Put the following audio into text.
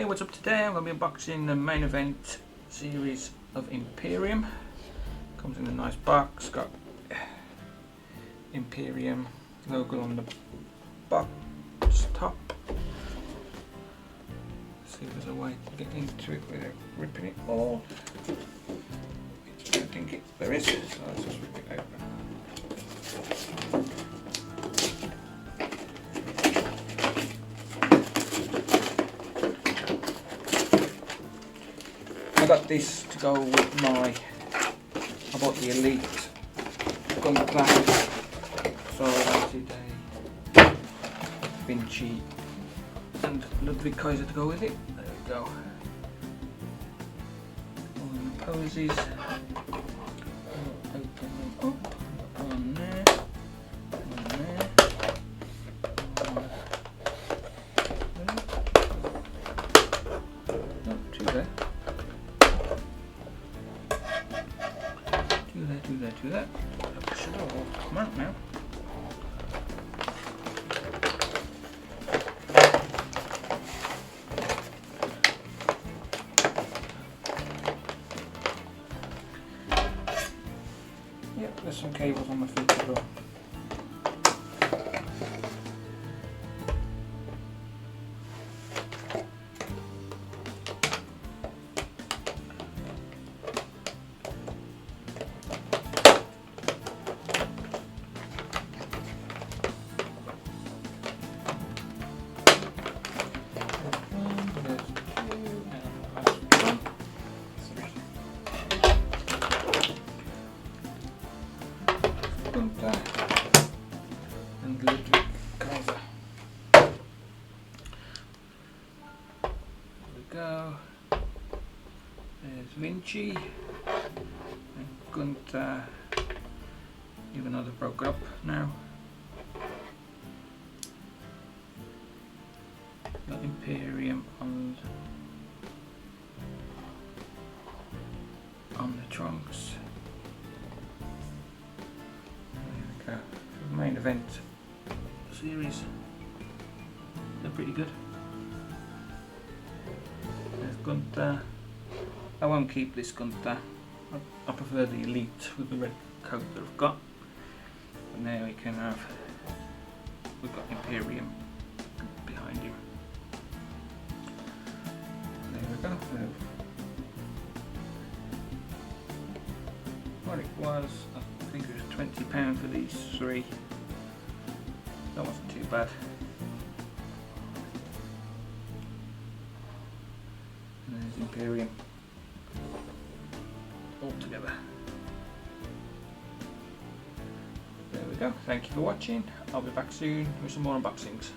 what's up today? I'm going to be unboxing the main event series of Imperium. Comes in a nice box, got Imperium logo on the box top. Let's see if there's a way to get into it without ripping it all. I don't think there is, so let's just rip it open. I got this to go with I bought the Elite gun class, so I wanted a Vinci and Ludwig Kaiser to go with it. There we go. All the posies. Open them up. One there. One there. No, two there. Do that. That should all come out now. Yep, there's some cables on my feet as well. And Ludwig Kaiser. There we go. There's Vinci and Gunther, even though they've broke up now. Got Imperium on the trunks. Main event series, they're pretty good. There's Gunther. I won't keep this Gunther. I prefer the Elite with the red coat that I've got. And now we can have, we've got Imperium behind him. There we go. What it was, I think it was £20 for these three. That wasn't too bad. And there's Imperium all together. There we go. Thank you for watching. I'll be back soon with some more unboxings.